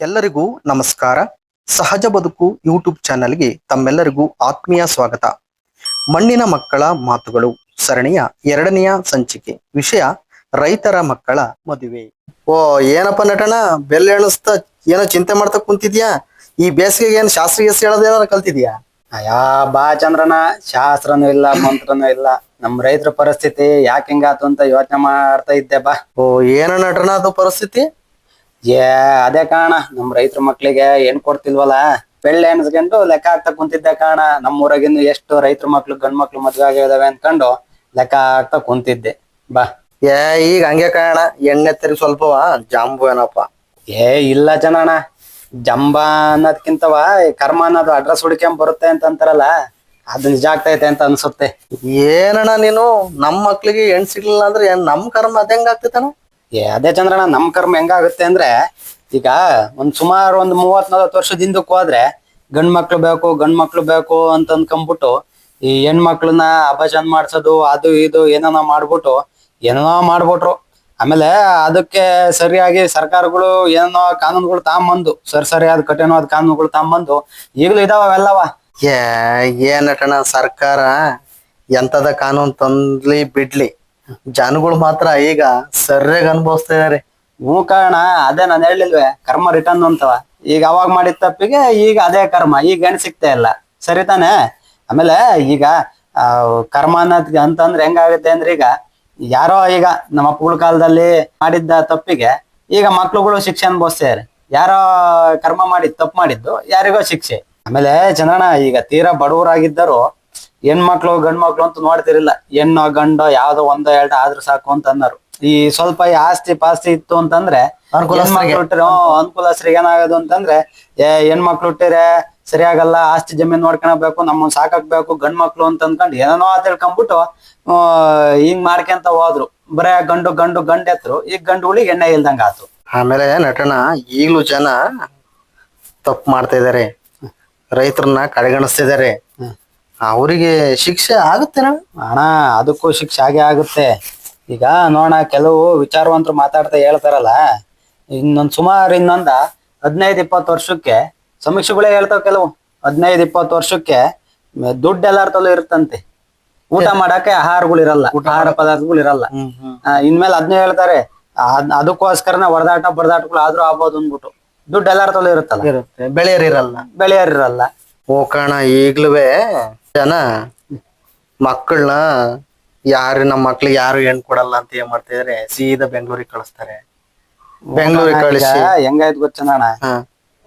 ಎಲ್ಲರಿಗೂ ನಮಸ್ಕಾರ. ಸಹಜ ಬದುಕು ಯೂಟ್ಯೂಬ್ ಚಾನೆಲ್ಗೆ ತಮ್ಮೆಲ್ಲರಿಗೂ ಆತ್ಮೀಯ ಸ್ವಾಗತ. ಮಣ್ಣಿನ ಮಕ್ಕಳ ಮಾತುಗಳು ಸರಣಿಯ 2ನೆಯ ಸಂಚಿಕೆ. ವಿಷಯ ರೈತರ ಮಕ್ಕಳ ಮದುವೆ. ಓ ಏನಪ್ಪ ನಟನ ಬೆಲ್ಲ ಎಣಿಸ್ತಾ ಏನೋ ಚಿಂತೆ ಮಾಡ್ತಾ ಕುಂತಿದ್ಯಾ? ಈ ಬೇಸಿಗೆಗೆ ಏನ್ ಶಾಸ್ತ್ರೀಯ ಹೇಳೋದೇನಾರ ಕಲ್ತಿದ್ಯಾ? ಅಯ್ಯಾ ಬಾ ಚಂದ್ರನ, ಶಾಸ್ತ್ರನೂ ಇಲ್ಲ ಮಂತ್ರನೂ ಇಲ್ಲ. ನಮ್ ರೈತರ ಪರಿಸ್ಥಿತಿ ಯಾಕೆ ಹಿಂಗಾತು ಅಂತ ಯೋಚನೆ ಮಾಡ್ತಾ ಇದ್ದೆ ಬಾ. ಓ ಏನ ನಟನ ಅದು ಪರಿಸ್ಥಿತಿ? ಅದೇ ಕಾರಣ, ನಮ್ ರೈತರ ಮಕ್ಳಿಗೆ ಏನ್ ಕೊಡ್ತಿಲ್ವಲ್ಲ, ಬೆಳ್ಳ ಎಣ್ಸ್ಕೊಂಡು ಲೆಕ್ಕ ಹಾಕ್ತಾ ಕುಂತಿದ್ದೆ ಕಾರಣ. ನಮ್ಮೂರಾಗಿನ್ನು ಎಷ್ಟು ರೈತರ ಮಕ್ಳು ಗಂಡ್ ಮಕ್ಳು ಮದ್ವೆ ಆಗಿದಾವೆ ಅನ್ಕೊಂಡು ಲೆಕ್ಕ ಹಾಕ್ತಾ ಕುಂತಿದ್ದೆ ಬಾ. ಈಗ ಹಂಗೆ ಕಾರಣ ಎಣ್ಣೆ ತೆರಿ ಸ್ವಲ್ಪವಾ ಜಾಂಬು ಏನಪ್ಪ? ಇಲ್ಲ ಜನಣ್ಣ, ಜಂಬ ಅನ್ನೋದ್ಕಿಂತವ ಕರ್ಮ ಅನ್ನೋದು ಅಡ್ರೆಸ್ ಹುಡ್ಕೊಂಡ್ ಬರುತ್ತೆ ಅಂತ ಅಂತಾರಲ್ಲ, ಅದು ನಿಜ ಆಗ್ತೈತೆ ಅಂತ ಅನ್ಸುತ್ತೆ. ಏನಣ್ಣ ನೀನು ನಮ್ ಮಕ್ಳಿಗೆ ಹೆಣ್ ಸಿಗ್ಲಿಲ್ಲ ಅಂದ್ರೆ ನಮ್ ಕರ್ಮ ಅದ ಹೆಂಗ ಆಗ್ತೈತಣ್ಣ? ಅದೇ ಚಂದ್ರಣ್ಣ, ನಮ್ ಕರ್ಮ ಹೆಂಗಾಗುತ್ತೆ ಅಂದ್ರೆ, ಈಗ ಸುಮಾರು ಒಂದು 30-40 ವರ್ಷದ ಹಿಂದಕ್ಕೆ ಹೋದ್ರೆ ಗಂಡ್ ಮಕ್ಳು ಬೇಕು ಅಂತ ಅನ್ಕೊಂಡ್ಬಿಟ್ಟು ಈ ಹೆಣ್ಮಕ್ಳನ್ನ ಅಪಚಾರ ಮಾಡ್ಸೋದು ಅದು ಇದು ಏನೇನೋ ಮಾಡ್ಬಿಟ್ರು. ಆಮೇಲೆ ಅದಕ್ಕೆ ಸರಿಯಾಗಿ ಸರ್ಕಾರಗಳು ಏನೇನೋ ಕಾನೂನುಗಳು ತಗೊಂಬಂದು ಸರಿಯಾದ ಕಠಿಣವಾದ ಕಾನೂನುಗಳು ತಗೊಂಬಂದು ಈಗಲೂ ಇದಾವ ಅವೆಲ್ಲವ. ಏನಟಣ ಸರ್ಕಾರ ಎಂತದ ಕಾನೂನು ತಂದ್ಲಿ ಬಿಡ್ಲಿ, ಜನಗಳು ಮಾತ್ರ ಈಗ ಸರಿಯಾಗಿ ಅನುಭವಿಸ್ತಾ ಇದಾರೆ. ಕಾರಣ ಅದೇ ನಾನು ಹೇಳಿಲ್ವೇ, ಕರ್ಮ ರಿಟರ್ನ್ ಅಂತವ. ಈಗ ಅವಾಗ ಮಾಡಿದ ತಪ್ಪಿಗೆ ಈಗ ಅದೇ ಕರ್ಮ, ಈಗ ಹೆಣ್ ಸಿಗ್ತಾ ಇಲ್ಲ, ಸರಿ ತಾನೆ? ಆಮೇಲೆ ಈಗ ಕರ್ಮ ಅನ್ನೋದ್ ಅಂತಂದ್ರೆ ಹೆಂಗಾಗುತ್ತೆ ಅಂದ್ರೆ, ಈಗ ಯಾರೋ ಈಗ ನಮ್ಮ ಅಪ್ಪಗಳ ಕಾಲದಲ್ಲಿ ಮಾಡಿದ್ದ ತಪ್ಪಿಗೆ ಈಗ ಮಕ್ಳುಗಳು ಶಿಕ್ಷೆ ಅನುಭವಿಸ್ತಾರೆ. ಯಾರೋ ಕರ್ಮ ತಪ್ಪು ಮಾಡಿದ್ದು ಯಾರಿಗೋ ಶಿಕ್ಷೆ. ಆಮೇಲೆ ಚಂದ್ರಣ್ಣ, ಈಗ ತೀರಾ ಬಡವರಾಗಿದ್ದರು ಹೆಣ್ಮಕ್ಳು ಗಂಡ್ ಮಕ್ಳು ಅಂತ ನೋಡ್ತಿರಿಲ್ಲ, ಹೆಣ್ಣು ಗಂಡು ಯಾವ್ದೋ 1-2 ಆದ್ರೂ ಸಾಕು ಅಂತ ಅನ್ನೋರು. ಈ ಸ್ವಲ್ಪ ಆಸ್ತಿ ಪಾಸ್ತಿ ಇತ್ತು ಅಂತಂದ್ರೆ ಅನುಕೂಲಸ್ರಿಗೆ ಏನಾಗೋದು ಅಂತಂದ್ರೆ, ಹೆಣ್ಮಕ್ಳು ಹುಟ್ಟಿರೆ ಸರಿಯಾಗಲ್ಲ, ಆಸ್ತಿ ಜಮೀನ್ ನೋಡ್ಕೊಳ್ಬೇಕು, ನಮ್ಮನ್ ಸಾಕಾಕ್ಬೇಕು ಗಂಡ್ ಮಕ್ಳು ಅಂತ ಅಂದ್ಕೊಂಡು ಏನೇನೋ ತಿಳ್ಕೊಂಡ್ಬಿಟ್ಟು ಹಿಂಗ್ ಮಾಡ್ಕೊಂತ ಹೋದ್ರು. ಬರೇ ಗಂಡು ಎತ್ರು, ಈಗ ಗಂಡುಗಳಿಗೆ ಎಣ್ಣೆ ಇಲ್ದಂಗ ಆತು. ಆಮೇಲೆ ನಟನ ಈಗ್ಲೂ ಜನ ತಪ್ಪು ಮಾಡ್ತಾ ಇದಾರೆ, ರೈತರನ್ನ ಕಡೆಗಣಿಸ್ತಿದಾರೆ. ಅವರಿಗೆ ಶಿಕ್ಷೆ ಆಗುತ್ತೇನ ಅಣ್ಣ? ಅದಕ್ಕೂ ಶಿಕ್ಷೆ ಆಗೇ ಆಗುತ್ತೆ. ಈಗ ನೋಡೋಣ, ಕೆಲವು ವಿಚಾರವಂತರು ಮಾತಾಡ್ತಾ ಹೇಳ್ತಾರಲ್ಲ, ಸುಮಾರು 15-20 ವರ್ಷಕ್ಕೆ ಸಮೀಕ್ಷೆಗಳೇ ಹೇಳ್ತಾವ, ಕೆಲವು 15-20 ವರ್ಷಕ್ಕೆ ದುಡ್ಡು ಎಲ್ಲಾರ ತಲೂ ಇರುತ್ತಂತೆ, ಊಟ ಮಾಡಕ್ಕೆ ಆಹಾರಗಳಿರಲ್ಲ, ಆಹಾರ ಪದಾರ್ಥಗಳಿರಲ್ಲ. ಇನ್ಮೇಲೆ ಅದನ್ನೇ ಹೇಳ್ತಾರೆ, ಅದಕ್ಕೋಸ್ಕರನ ಬಡದಾಟಗಳು ಆದ್ರೂ ಆಗ್ಬೋದು ಅಂದ್ಬಿಟ್ಟು. ದುಡ್ಡು ಎಲ್ಲಾರ ತಲೂ ಇರುತ್ತಲ್ಲ, ಬೆಳೆಯರಿರಲ್ಲ. ಓ ಕಾರಣ ಈಗ್ಲೂ ಜನ ಮಕ್ಕಳನ್ನ ನಮ್ಮ ಮಕ್ಳಿಗೆ ಯಾರು ಹೆಣ್ ಕೊಡಲ್ಲ ಅಂತ ಏನ್ ಮಾಡ್ತಾ ಇದಾರೆ, ಸೀದಾ ಬೆಂಗಳೂರಿಗೆ ಕಳಿಸ್ತಾರೆ. ಬೆಂಗಳೂರಿಗೆ ಕಳಿಸಿ ಹೆಂಗಾಯ್ತು ಗೊತ್ತಣ್ಣ,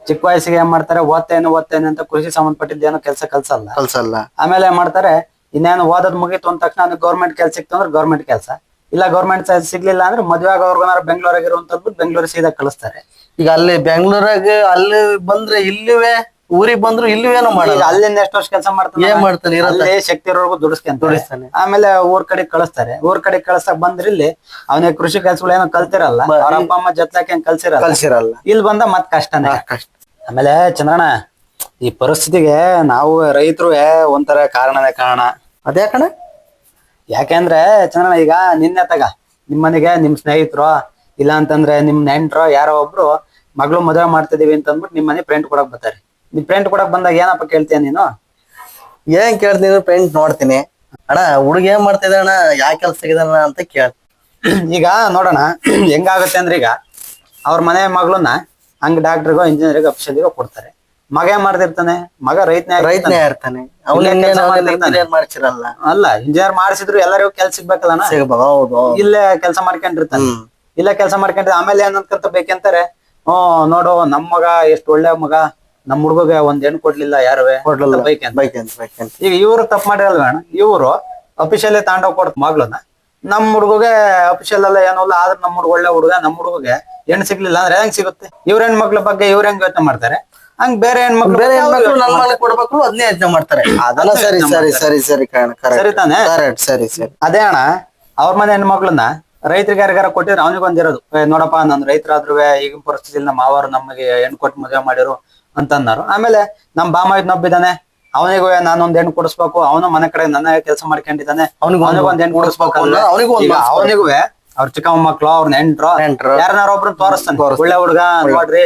ಚಿಕ್ಕ ವಯಸ್ಸಿಗೆ ಏನ್ ಮಾಡ್ತಾರೆ, ಓದ್ತೇನೆ ಅಂತ ಕೃಷಿ ಸಂಬಂಧಪಟ್ಟಿದ್ದೇನೋ ಕೆಲಸ ಕಲ್ಸಲ್ಲ. ಆಮೇಲೆ ಏನ್ ಮಾಡ್ತಾರೆ, ಇನ್ನೇನು ಓದೋದ್ ಮುಗೀತು ಅಂದ ತಕ್ಷಣ ಗೌರ್ಮೆಂಟ್ ಕೆಲ್ಸ ಸಿಕ್ತು ಅಂದ್ರೆ ಗೌರ್ಮೆಂಟ್ ಕೆಲಸ, ಇಲ್ಲ ಗೌರ್ಮೆಂಟ್ ಸಿಗ್ಲಿಲ್ಲ ಅಂದ್ರೆ ಮದ್ವೆ ಆಗೋರ್ಗನಾರ ಬೆಂಗಳೂರಾಗಿರುವಂತದ್ದು ಬೆಂಗಳೂರಿಗೆ ಸೀದಾ ಕಳಿಸ್ತಾರೆ. ಈಗ ಅಲ್ಲಿ ಬೆಂಗಳೂರಾಗ ಅಲ್ಲಿ ಬಂದ್ರೆ ಇಲ್ಲಿವೇ ಊರಿಗೆ ಬಂದ್ರು ಇಲ್ಲಿವೇನೋ ಮಾಡಲ್ಲ, ಅಲ್ಲಿಂದ ಎಷ್ಟು ವರ್ಷ ಕೆಲಸ ಮಾಡ್ತಾನೆ, ಅಲ್ಲೇ ಶಕ್ತಿ ಇರೋರ್ಗು ದುಡಿಸ್ತಾನೆ. ಆಮೇಲೆ ಊರ್ ಕಡೆ ಕಳಿಸ್ತಾರೆ. ಊರ್ ಕಡೆ ಕಳ್ಸಕ್ ಬಂದ್ರೆ ಇಲ್ಲಿ ಅವನಿಗೆ ಕೃಷಿ ಕೆಲ್ಸಗಳು ಏನೋ ಕಲ್ತಿರಲ್ಲ, ಅವ್ರ ಅಪ್ಪ ಅಮ್ಮ ಜೊತ್ಲಾಕ ಕಲ್ಸಿರಲ್ಲ. ಇಲ್ಲಿ ಬಂದ ಮತ್ ಕಷ್ಟನೇ ಕಷ್ಟ. ಆಮೇಲೆ ಚಂದ್ರಣ್ಣ, ಈ ಪರಿಸ್ಥಿತಿಗೆ ನಾವು ರೈತರು ಒಂಥರ ಕಾರಣ. ಅದೇ ಕಣ. ಯಾಕೆಂದ್ರೆ ಚಂದ್ರಣ್ಣ, ಈಗ ನಿಮ್ ಮನೆಗೆ ನಿಮ್ ಸ್ನೇಹಿತರು ಇಲ್ಲ ಅಂತಂದ್ರೆ ನಿಮ್ ನೆಂಟ್ರು ಯಾರೋ ಒಬ್ರು ಮಗಳು ಮದುವೆ ಮಾಡ್ತಿದೀವಿ ಅಂತ ಅಂದ್ಬಿಟ್ಟು ನಿಮ್ ಮನೆ ಪ್ರಿಂಟ್ ಕೊಡಕ್ ಬರ್ತಾರೆ. ನೀವ್ ಪ್ರಿಂಟ್ ಕೊಡಕ್ ಬಂದಾಗ ಏನಪ್ಪ ಕೇಳ್ತೀಯ ನೀನು? ಏನ್ ಕೇಳ್ತೀನಿ? ಪ್ರಿಂಟ್ ನೋಡ್ತೀನಿ. ಅಣ್ಣ ಹುಡುಗ ಏನ್ ಮಾಡ್ತಿದ್ದ ಅಣ್ಣ, ಯಾವ ಕೆಲ್ಸ ಸಿಗಿದಾನ ಅಂತ ಕೇಳ. ಈಗ ನೋಡೋಣ ಹೆಂಗಾಗುತ್ತೆ ಅಂದ್ರೆ, ಈಗ ಅವ್ರ ಮನೆ ಮಗಳನ್ನ ಹಂಗ್ ಡಾಕ್ಟರ್ಗೋ ಇಂಜಿನಿಯರ್ಗೋ ಅಫಿಷಿಯಲ್ಗೋ ಕೊಡ್ತಾರೆ. ಮಗ ಏನ್ ಮಾಡ್ತಿರ್ತಾನೆ? ಮಗ ರೈತನೇ ಇರ್ತಾನೆ. ಮಾಡ್ಸಿರಲ್ಲ ಅಲ್ಲ, ಇಂಜಿನಿಯರ್ ಮಾಡಿಸಿದ್ರು ಎಲ್ಲರಿಗೂ ಕೆಲ್ಸ ಸಿಗ್ಬೇಕಲ್ಲ, ಇಲ್ಲೇ ಕೆಲ್ಸ ಮಾಡ್ಕೊಂಡಿರ್ತಾನೆ. ಇಲ್ಲೇ ಕೆಲ್ಸ ಮಾಡ್ಕೊಂಡಿರ್ತಾನೆ. ಆಮೇಲೆ ಏನಂತ ಬೇಕಂತಾರೆ, ನೋಡು ನಮ್ ಮಗ ಎಷ್ಟು ಒಳ್ಳೆ ಮಗ, ನಮ್ ಹುಡ್ಗಗೆ ಒಂದ್ ಹೆಣ್ಣು ಕೊಡ್ಲಿಲ್ಲ ಯಾರುವೆ ಬೈಕ್. ಈಗ ಇವ್ರು ತಪ್ಪು ಮಾಡಿರಲ್ವ, ಇವ್ರು ಅಫಿಷಿಯಲ್ ತಾಂಡೋಗ್ ಕೊಡ್ತ ಮಗಳನ್ನ, ನಮ್ ಹುಡ್ಗಗೆ ಅಫಿಷಿಯಲ್ ಎಲ್ಲ ಏನಲ್ಲ, ಆದ್ರೆ ನಮ್ ಹುಡ್ಗ ಒಳ್ಳೆ ಹುಡುಗ, ನಮ್ ಹುಡ್ಗಗೆ ಹೆಣ್ಣು ಸಿಗ್ಲಿಲ್ಲ ಅಂದ್ರೆ ಹೆಂಗ್ ಸಿಗುತ್ತೆ? ಇವ್ರ ಹೆಣ್ಮಕ್ಳ ಬಗ್ಗೆ ಇವ್ರ ಹೆಂಗ್ ಯೋಚನೆ ಮಾಡ್ತಾರೆ, ಹಂಗ್ ಬೇರೆ ಹೆಣ್ಮಕ್ಳು ಕೊಡ್ಬೇಕು ಅದನ್ನೇ ಯೋಚನೆ ಮಾಡ್ತಾರೆ. ಅದನ್ನ ಸರಿ ತಾನೆ? ಸರಿ. ಅದೇ ಅಣ್ಣ, ಅವ್ರ ಮನೆ ಹೆಣ್ಮಕ್ಳನ್ನ ರೈತರಿಗೆ ಯಾರಿಗಾರ ಕೊಟ್ಟಿದ್ರೆ ಅವನಿಗೊಂದಿರೋದು, ನೋಡಪ್ಪ ನನ್ ರೈತರಾದ್ರೂ ಈಗಿನ ಪರಿಸ್ಥಿತಿಯಲ್ಲಿ ನಮ್ಮ ಮಾವರು ನಮಗೆ ಹೆಣ್ಣು ಕೊಟ್ಟು ಮದುವೆ ಮಾಡಿರು ಅಂತ ಅన్నారు. ಆಮೇಲೆ ನಮ್ ಬಾಮ ನೊಬ್ಬಿದ್ದಾನೆ, ಅವನಿಗೂ ನಾನೊಂದ್ ಹೆಣ್ಣು ಕೊಡಿಸ್ಬೇಕು, ಅವನು ಮನೆ ಕಡೆ ನನ್ನ ಕೆಲಸ ಮಾಡ್ಕೊಂಡಿದ್ದಾನೆ, ಅವನಿಗೊಂದ್ ಹೆಣ್ಣು ಕೊಡಿಸ್ಬೇಕು. ಅವನಿಗೂ ಅವ್ರ ಚಿಕ್ಕಮ್ಮ ಮಕ್ಳು ಅವ್ರ ನೆಂಟ್ರು ಯಾರನ್ನಾರ ಒಬ್ರು ತೋರಿಸ್ತಾನೆ, ಒಳ್ಳೆ ಹುಡ್ಗ ನೋಡ್ರಿ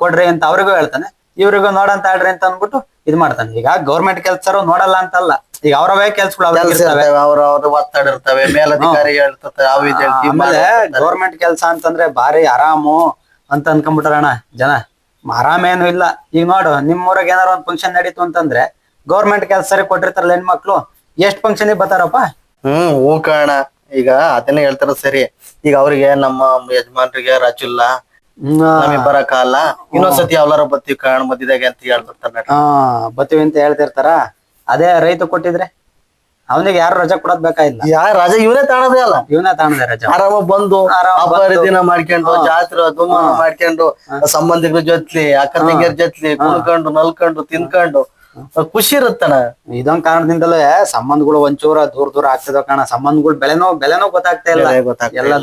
ಕೊಡ್ರಿ ಅಂತ ಅವ್ರಿಗೂ ಹೇಳ್ತಾನೆ, ಇವ್ರಿಗೂ ನೋಡಂತ ಆಡ್ರಿ ಅಂತ ಅಂದ್ಬಿಟ್ಟು ಇದ್ ಮಾಡ್ತಾನೆ. ಈಗ ಗೌರ್ಮೆಂಟ್ ಕೆಲ್ಸರು ನೋಡಲ್ಲ ಅಂತಲ್ಲ, ಈಗ ಅವರವೇ ಕೆಲ್ಸಗಳು ಅವ್ರಿಗೆ ಇರ್ತವೆ. ಅವ್ರ ಒತ್ತಡ ಇರ್ತವೆ, ಮೇಲಧಿಕಾರಿ ಹೇಳ್ತದೆ ಅವು ಇದು ಹೇಳ್ತೀವಿ. ಆಮೇಲೆ ಗೌರ್ಮೆಂಟ್ ಕೆಲ್ಸ ಅಂತಂದ್ರೆ ಬಾರಿ ಆರಾಮು ಅಂತ ಅನ್ಕೊಂಡ್ಬಿಟ್ಟಾರಣ ಜನ. ಆರಾಮೇನು ಇಲ್ಲ. ಈಗ ನೋಡು, ನಿಮ್ಮೂರಾಗ ಏನಾರ ಒಂದ್ ಫಂಕ್ಷನ್ ನಡೀತು ಅಂತಂದ್ರೆ ಗೌರ್ಮೆಂಟ್ ಕೆಲ್ಸ ಸರಿ ಕೊಟ್ಟಿರ್ತಾರಲ್ಲ ಹೆಣ್ಮಕ್ಳು, ಎಷ್ಟ್ ಫಂಕ್ಷನ್ ಬರ್ತಾರಪ್ಪ. ಹೂ ಕಾರಣ. ಈಗ ಅದನ್ನೇ ಹೇಳ್ತಾರ ಸರಿ. ಈಗ ಅವ್ರಿಗೆ ನಮ್ಮ ಯಜಮಾನ್ರಿಗೆ ರಜುಲ್ಲ ನಮಗೆ ಬರಕಾಲ, ಇನ್ನೊಂದ್ಸತಿ ಯಾವ್ಲಾರ ಬತ್ತೀವಿ ಕಾರಣ ಮದ್ದಿದಾಗ ಅಂತ ಹೇಳ್ತಿರ್ತಾರ. ಬತ್ತೀವಿ ಅಂತ ಹೇಳ್ತಿರ್ತಾರ. ಅದೇ ರೈತ ಕೊಟ್ಟಿದ್ರೆ ಅವನಿಗೆ ಯಾರು ರಜಾ ಕೊಡೋದ್ ಬೇಕಾಗಿಲ್ಲ. ಯಾರ ರಜಾ ಇವನೇ ತಾಣದೇ ಅಲ್ಲ, ಇವನೇ ತಾಣದೆ ರಜಾ. ಆರಾಮ ಬಂದು ಹಬ್ಬ ದಿನ ಮಾಡ್ಕೊಂಡು ಜಾತ್ರೆ ದುಮ್ಮ ಮಾಡ್ಕೊಂಡು ಸಂಬಂಧಿಕರ ಜೊತ್ಲಿ ಅಕ್ಕ ತಂಗಿಯರ ಜೊತ್ಲಿ ಕುಣ್ಕೊಂಡು ನಲ್ಕೊಂಡು ತಿನ್ಕೊಂಡು ಖುಷಿ ಇರುತ್ತಣ. ಇದೊಂದ್ ಕಾರಣದಿಂದಲೇ ಸಂಬಂಧಗಳು ಒಂಚೂರ ದೂರ ದೂರ ಆಗ್ತಿದೋ ಕಾರಣ. ಸಂಬಂಧಗಳು ಬೆಲೆನೋ ಗೊತ್ತಾಗ್ತಾ ಇಲ್ಲ. ಎಲ್ಲ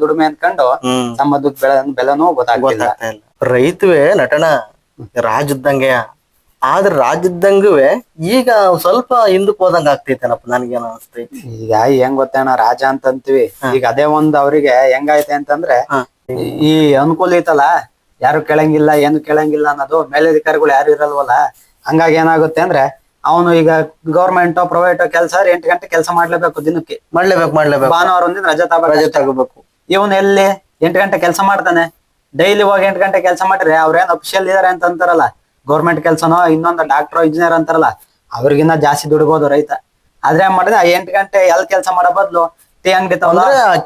ದುಡಿಮೆ ಅನ್ಕೊಂಡು ಸಂಬಂಧದ ಬೆಲೆನೂ ಗೊತ್ತಾಗ್ತಿಲ್ಲ. ರೈತವೇ ನಟನ ರಾಜ್ಯದಂಗೆ, ಆದ್ರೆ ರಾಜ್ಯದಂಗುವೆ ಈಗ ಸ್ವಲ್ಪ ಹಿಂದಕ್ ಹೋದಂಗ ಆಗ್ತೈತೆನಪ್ಪ, ನನ್ಗೇನ ಅನಿಸ್ತೈತಿ. ಈಗ ಹೆಂಗ್ ಗೊತ್ತೇನ, ರಾಜ ಅಂತ ಅಂತೀವಿ. ಈಗ ಅದೇ ಒಂದ್ ಅವ್ರಿಗೆ ಹೆಂಗೈತೆ ಅಂತಂದ್ರೆ, ಈ ಅನುಕೂಲ ಐತಲ್ಲ, ಯಾರು ಕೇಳಂಗಿಲ್ಲ ಏನು ಕೇಳಂಗಿಲ್ಲ ಅನ್ನೋದು, ಮೇಲಧಿಕಾರಿಗಳು ಯಾರು ಇರಲ್ವಲ್ಲ. ಹಂಗಾಗಿ ಏನಾಗುತ್ತೆ ಅಂದ್ರೆ, ಅವನು ಈಗ ಗೌರ್ಮೆಂಟ್ ಪ್ರೈವೇಟ್ ಕೆಲಸ 8 ಗಂಟೆ ಕೆಲಸ ಮಾಡ್ಲೇಬೇಕು, ದಿನಕ್ಕೆ ಮಾಡ್ಲೇಬೇಕು. ಭಾನುವಾರ ಒಂದಿನ ರಜೆ ತಗೋಬೇಕು. ಇವನ್ ಎಲ್ಲಿ 8 ಗಂಟೆ ಕೆಲಸ ಮಾಡ್ತಾನೆ. ಡೈಲಿ ಹೋಗಿ 8 ಗಂಟೆ ಕೆಲಸ ಮಾಡ್ರೆ ಅವ್ರೇನ್ ಅಫಿಷಿಯಲ್ ಇದಾರೆ ಅಂತ ಅಂತಾರಲ್ಲ, ಗೌರ್ಮೆಂಟ್ ಕೆಲ್ಸನೋ ಇನ್ನೊಂದು ಡಾಕ್ಟರ್ ಇಂಜಿನಿಯರ್ ಅಂತಾರಲ್ಲ, ಅವ್ರಿಗಿನ್ನ ಜಾಸ್ತಿ ದುಡಿಬಹುದು ರೈತ. ಆದ್ರೆ ಏನ್ ಮಾಡಿದ್ರೆ 8 ಗಂಟೆ ಕೆಲಸ ಮಾಡೋ ಬದ್ಲು ಟೀ ಅಂಗಡಿ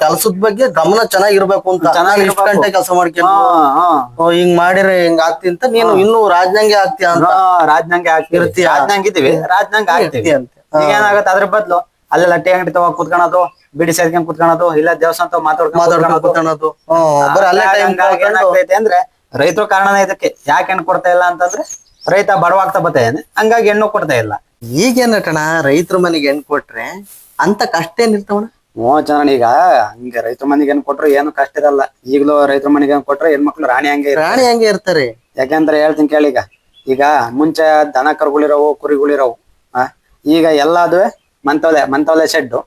ಕೆಲಸದ ಬಗ್ಗೆ ಗಮನ ಚೆನ್ನಾಗಿರ್ಬೇಕು ಅಂತ, ಇಷ್ಟು ಗಂಟೆ ಕೆಲಸ ಮಾಡ್ಕೊಂಡು ಹಿಂಗ್ ಮಾಡಿದ್ರೆ ಹಿಂಗ್ ಆಗ್ತಿ ಅಂತ, ನೀನು ಇನ್ನು ರಾಜ್ಯಂಗೆ ಆಗ್ತೀಯ ಅಂತ. ರಾಜ್ಯಂಗೆ ಆಗ್ತಿರ್ತಿ, ರಾಜ್ಯಂಗಿದೀವಿ, ರಾಜ್ಯಂಗೆ ಆಗ್ತೀವಿ ಅಂತ. ಈಗ ಏನಾಗುತ್ತೆ, ಅದ್ರ ಬದ್ಲು ಅಲ್ಲೆಲ್ಲ ಟೀ ಅಂಗಡಿ ತಗೋ ಕುತ್ಕೊಳೋದು, ಬಿಡಿ ಸೇರ್ಕೊಂಡ್ ಕುತ್ಕೊಳೋದು, ಇಲ್ಲ ದೇವಸ್ಥಾನ ಮಾತಾಡ್ಕೊಂಡು ಏನಾಗ್ತೈತೆ ಅಂದ್ರೆ, ರೈತರು ಕಾರಣನೇ ಇದಕ್ಕೆ. ಯಾಕೆ ಹೆಣ್ಣು ಕೊಡ್ತಾ ಇಲ್ಲ ಅಂತಂದ್ರೆ, ರೈತ ಬಡವಾಗ್ತಾ ಬರ್ತಾ ಇದ್ದಾನೆ, ಹಂಗಾಗಿ ಹೆಣ್ಣು ಕೊಡ್ತಾ ಇಲ್ಲ. ಈಗೇನ್ ನಟಣ, ರೈತರ ಮನೆಗೆ ಹೆಣ್ಣು ಕೊಟ್ರೆ ಅಂತ ಕಷ್ಟ ಏನಿರ್ತಾವಣ? ಚಂದ್ರಣ್ಣ, ಈಗ ಹಂಗೆ ರೈತರ ಮನೆಗೆ ಏನ್ ಕೊಟ್ರು ಏನು ಕಷ್ಟ ಇರಲ್ಲ. ಈಗಲೂ ರೈತರ ಮನೆಗೆ ಏನ್ ಕೊಟ್ರೆ ಹೆಣ್ಮಕ್ಳು ರಾಣಿ ಹಂಗೆ ಇರ್ತಾರೆ. ಯಾಕಂದ್ರೆ ಹೇಳ್ತೀನಿ ಕೇಳಿ, ಈಗ ಮುಂಚೆ ದನ ಕರುಗಳಿರೋವು, ಕುರಿಗಳಿರೋವು. ಈಗ ಎಲ್ಲದು ಮಂತವಲೆ ಶೆಡ್ಡು,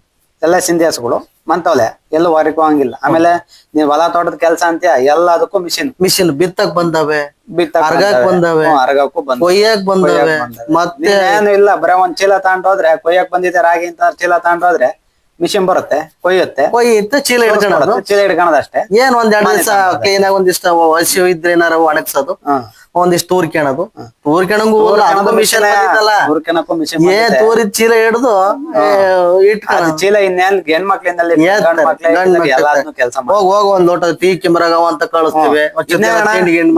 ಎಲ್ಲ ಸಿಂಧಿಯಾಸ್ಗಳು ಮಂತವಲೆ, ಎಲ್ಲೂ ಹೊರಗೂ ಹಂಗಿಲ್ಲ. ಆಮೇಲೆ ನೀವ್ ಹೊಲ ತೋಟದ ಕೆಲ್ಸ ಅಂತೀಯ, ಎಲ್ಲದಕ್ಕೂ ಮಿಷಿನ್ ಬಿತ್ತಕ್ ಬಂದವೆ, ಅರಗಕ್ಕೂ ಕೊಯ್ಯಕ್ ಬಂದವೆ. ಮತ್ತೆ ಏನು ಇಲ್ಲ, ಬರೀ ಒಂದ್ ಚೀಲ ತಗೊಂಡೋದ್ರೆ, ಕೊಯ್ಯಕ್ ಬಂದಿದೆ ರಾಗಿ ಅಂತ ಚೀಲ ತಗೊಂಡೋದ್ರೆ ಮಿಷಿನ್ ಬರುತ್ತೆ, ಕೊಯ್ಯುತ್ತೆ, ಚೀಲ ಹಿಡ್ಕೊಳೋದು ಅಷ್ಟೇ. ಏನ್ ಒಂದೆರಡು ದಿವಸ ಕ್ಲೀನ್ ಆಗಿ ಒಂದಿಷ್ಟ ಹಸಿವು ಇದ್ರೆ ಏನಾರ ಒಣಗ್ಸೋದು, ಒಂದಿಷ್ಟು ತೂರ್ಕೆಣದು, ತೂರ್ಕೆಣಂಗು ತೂರಿದ ಚೀಲ ಹಿಡಿದು ಚೀಲ ಇನ್ನೇನ್ ಹೆಣ್ಮಕ್ಳಿಂದಲ್ಲಿ ಕೆಲಸ ಹೋಗ ಒಂದ್ ಲೋಟ ಟೀ ಕಿಂಬರಾಗವ ಅಂತ ಕಳಿಸ್ತೀವಿ.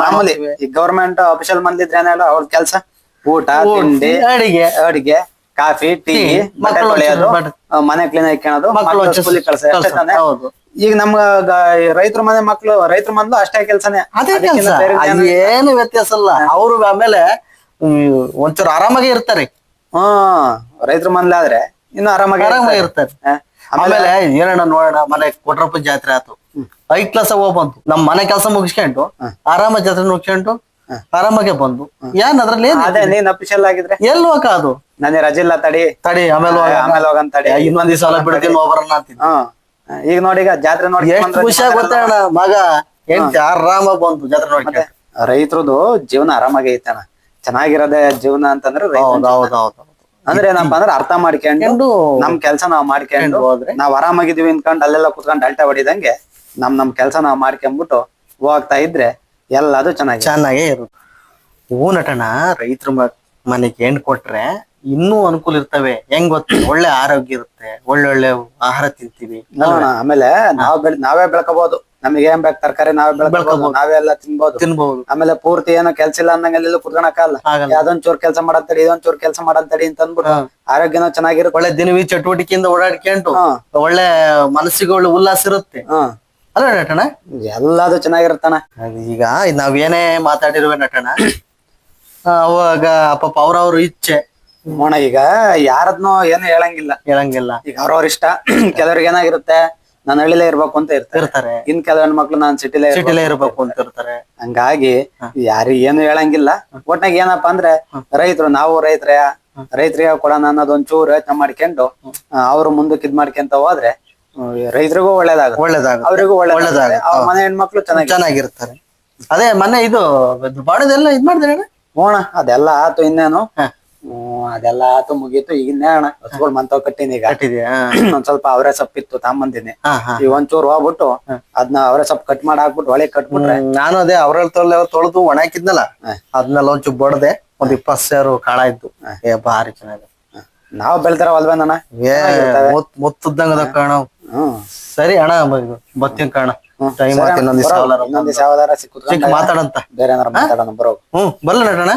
ಮಾಮೂಲಿ ಈ ಗೌರ್ಮೆಂಟ್ ಅಫಿಷಿಯಲ್ ಮಂದಿದ್ರೆ ಏನಾದ್ರು ಅವ್ರ ಕೆಲ್ಸ ಊಟ, ತಿಂಡಿ, ಅಡಿಗೆ, ಕಾಫಿ, ಟೀ, ಮನೆ ಕ್ಲೀನ್ ಹಾಕೋದು, ಸ್ಕೂಲಿಗೆ ಕಳ್ಸೋದು. ಈಗ ನಮ್ಗ ರೈತರ ಮೊದ್ಲು ಅಷ್ಟೇ ಕೆಲ್ಸನೇ, ಅದೇ ಕೆಲಸ, ಏನು ವ್ಯತ್ಯಾಸ ಅಲ್ಲ. ಅವ್ರು ಆಮೇಲೆ ಒಂಚೂರು ಆರಾಮಾಗಿ ಇರ್ತಾರೆ. ರೈತರ ಮನೇಲಿ ಆದ್ರೆ ಇನ್ನು ಆರಾಮಾಗಿ ಇರ್ತಾರೆ. ಆಮೇಲೆ ಏನಣ್ಣ ನೋಡೋಣ, ಮನೆ ಕೊಟ್ರಪ್ಪ ಜಾತ್ರೆ ಆಯ್ತು, 5 ಕ್ಲಾಸ್ ಹೋಗ್ಬಂತು, ನಮ್ ಮನೆ ಕೆಲಸ ಮುಗಿಸ್ಕೊಂಡು ಆರಾಮ ಜಾತ್ರೆ ಮುಗಿಸ್ಕೊಂಡು ಆರಾಮಾಗೆ ಬಂದು, ಏನ್ ಅದ್ರಲ್ಲಿ ಅದೇ ನೀನ್ ಅಫಿಷಿಯಲ್ ಆಗಿದ್ರೆ ಎಲ್ಲಿ ಹೋಗ, ಅದು ನನಗೆ ರಜೆ ಇಲ್ಲ, ತಡಿ ಆಮೇಲೆ ಹೋಗಂತ ತಡಿ, ಇನ್ನೊಂದ್ ದಿವಸ ಬಿಡ್ತೀನಿ ಹೋಗ್ಬರೋಣ ಅಂತೀನಿ. ಈಗ ನೋಡಿ, ಈಗ ಜಾತ್ರೆ ನೋಡಿ ಎಷ್ಟು ಖುಷಿಯಾಗಿ ಗೊತ್ತಣ್ಣ, ಮಗ ಹೆಂಡತಿ ಆರಾಮ ಬಂತು ಜಾತ್ರೆ ನೋಡಿ. ರೈತರದು ಜೀವನ ಆರಾಮಾಗಿ ಐತಣ್ಣ. ಚೆನ್ನಾಗಿರೋದೇ ಜೀವನ ಅಂತಂದ್ರೆ ಅಂದ್ರೆ ಏನಪ್ಪಾ ಅಂದ್ರೆ, ಅರ್ಥ ಮಾಡ್ಕೊಂಡು ನಮ್ ಕೆಲ್ಸ ನಾವ್ ಮಾಡ್ಕೊಂಡು ನಾವ್ ಆರಾಮಾಗಿದೀವಿ ಅನ್ಕೊಂಡು ಅಲ್ಲೆಲ್ಲ ಕುತ್ಕೊಂಡು ಅಲ್ಟೆ ಹೊಡಿದಂಗೆ ನಮ್ ಕೆಲ್ಸ ನಾವ್ ಮಾಡ್ಕೊಂಡ್ಬಿಟ್ಟು ಹೋಗ್ತಾ ಇದ್ರೆ ಎಲ್ಲದು ಚೆನ್ನಾಗೇ ಇರುತ್ತೆ. ಹೂ ನಟನ, ರೈತರ ಮನೆಗೆ ಹೆಣ್ಣು ಕೊಟ್ರೆ ಇನ್ನೂ ಅನುಕೂಲ ಇರ್ತವೆ. ಹೆಂಗ್ ಗೊತ್ತ, ಒಳ್ಳೆ ಆರೋಗ್ಯ ಇರುತ್ತೆ, ಒಳ್ಳೊಳ್ಳೆ ಆಹಾರ ತಿಂತೀವಿ. ಆಮೇಲೆ ನಾವೇ ಬೆಳ್ಕೋಬಹುದು, ನಮಗೆ ಏನ್ ಬೇಕು ತರಕಾರಿ ನಾವೇ ಬೆಳ್ಕೋಬಹುದು, ನಾವೇ ಎಲ್ಲ ತಿನ್ಬಹುದು. ಆಮೇಲೆ ಪೂರ್ತಿ ಏನೋ ಕೆಲ್ಸ ಇಲ್ಲ ಅಂದಂಗೆ ಎಲ್ಲ ಕುತ್ಕೊಳಕಲ್ಲ, ಯಾವ್ದೊಂದ್ ಚೂರ್ ಕೆಲಸ ಮಾಡತ್ತಡಿ, ಇದೊಂದ್ ಚೂರ್ ಕೆಲಸ ಮಾಡತ್ತಡಿ ಅಂತ ಅಂದ್ಬಿಟ್ಟು ಆರೋಗ್ಯನೂ ಚೆನ್ನಾಗಿರುತ್ತೆ. ಒಳ್ಳೆ ದಿನವಿ ಚಟುವಟಿಕೆಯಿಂದ ಓಡಾಡ್ಕೊಂಡು ಒಳ್ಳೆ ಮನಸ್ಸಿಗೆ ಒಳ್ಳೆ ಉಲ್ಲಾಸ ಇರುತ್ತೆ ಅಲ್ಲ ನಟನ? ಎಲ್ಲಾದು ಚೆನ್ನಾಗಿರುತ್ತಣ. ಈಗ ನಾವೇನೇ ಮಾತಾಡಿರುವೆ ನಟನ, ಅವಾಗ ಪಾಪ ಅವ್ರವ್ರ ಇಚ್ಛೆ ನೋಣ. ಈಗ ಯಾರದ್ನೋ ಏನು ಹೇಳಂಗಿಲ್ಲ. ಈಗ ಅವ್ರವ್ರ ಇಷ್ಟ. ಕೆಲವ್ರಿಗೆ ಏನಾಗಿರುತ್ತೆ, ನಾನು ಹಳ್ಳಿಲೇ ಇರ್ಬೇಕು ಅಂತ ಇರ್ತಾರೆ. ಇನ್ ಕೆಲವ್ ಹೆಣ್ಮಕ್ಳು ನಾನ್ ಸಿಟಿಲೇ ಇರ್ಬೇಕು ಅಂತ ಇರ್ತಾರೆ. ಹಂಗಾಗಿ ಯಾರಿಗ ಏನು ಹೇಳಂಗಿಲ್ಲ. ಒಟ್ನಾಗ ಏನಪ್ಪಾ ಅಂದ್ರೆ, ರೈತರು ನಾವು ರೈತರಿಗೆ ಕೊಡೋಣ ಅನ್ನೋದೊಂಚೂರು ಯೋಚನೆ ಮಾಡ್ಕೊಂಡು ಅವ್ರು ಮುಂದಕ್ಕೆ ಇದ್ ಮಾಡ್ಕೊಂತ ಹೋದ್ರೆ ರೈತರಿಗೂ ಒಳ್ಳೇದಾಗ, ಅವ್ರಿಗೂ ಒಳ್ಳೇದಾಗ, ಅವ್ರ ಮನೆ ಹೆಣ್ಮಕ್ಳು ಚೆನ್ನಾಗಿರ್ತಾರೆ. ಅದೇ ಮೊನ್ನೆ ಇದು ಬಾಣದೆಲ್ಲ ಇದ್ ಮಾಡ್ದೆ ಹೋಣ ಅದೆಲ್ಲ ಆತು ಇನ್ನೇನು. ಅದೆಲ್ಲ ಆತು ಮುಗೀತು. ಈಗ ಇನ್ನೇಣ ಹಸುಗಳು ಮಂತವ್ ಕಟ್ಟಿನಿ. ಈಗ ಕಟ್ಟಿದ್ಯಾ? ಒಂದ್ ಸ್ವಲ್ಪ ಅವರೇ ಸೊಪ್ಪಿತ್ತು ತಾಂಬಂದಿನಿ. ಹಾ ಹಾ. ಈಗ ಒಂಚೂರು ಹೋಗ್ಬಿಟ್ಟು ಅದನ್ನ ಅವರೇ ಸೊಪ್ಪು ಕಟ್ ಮಾಡಿ ಹಾಕ್ಬಿಟ್ಟು ಒಳಗೆ ಕಟ್ಬಿಟ್ರೆ. ನಾನು ಅದೇ ಅವ್ರಲ್ಲಿ ತೊಳೆದು ಒಣ ಹಾಕಿದ್ನಲ್ಲ, ಅದ್ನೆಲ್ಲ ಒಂಚೂರು ಬಡ್ದೆ. ಒಂದ್ 20 ಸೇರು ಕಾಳ ಇದ್ದು. ಭಾರಿ ಚೆನ್ನಾಗಿದೆ. ನಾವ್ ಬೆಳ್ತಾರ ಅಲ್ವೇನ. ಮುತ್ತದ್ದಂಗ ಅದ ಕಾಣ. ಸರಿ ಅಣ್ಣ, ಬತ್ತೀನಿ ಕಾಣ. ಟೈಮ್ ಇನ್ನೊಂದ್ ದಿವಸ ಯಾವ್ದಾರ ಸಿಕ್ಕ ಮಾತಾಡಂತ. ಬೇರೆ ಏನಾರ ಮಾತಾಡೋಣ ಬರೋ. ಬಲ್ಲ ನಟಣ್ಣ.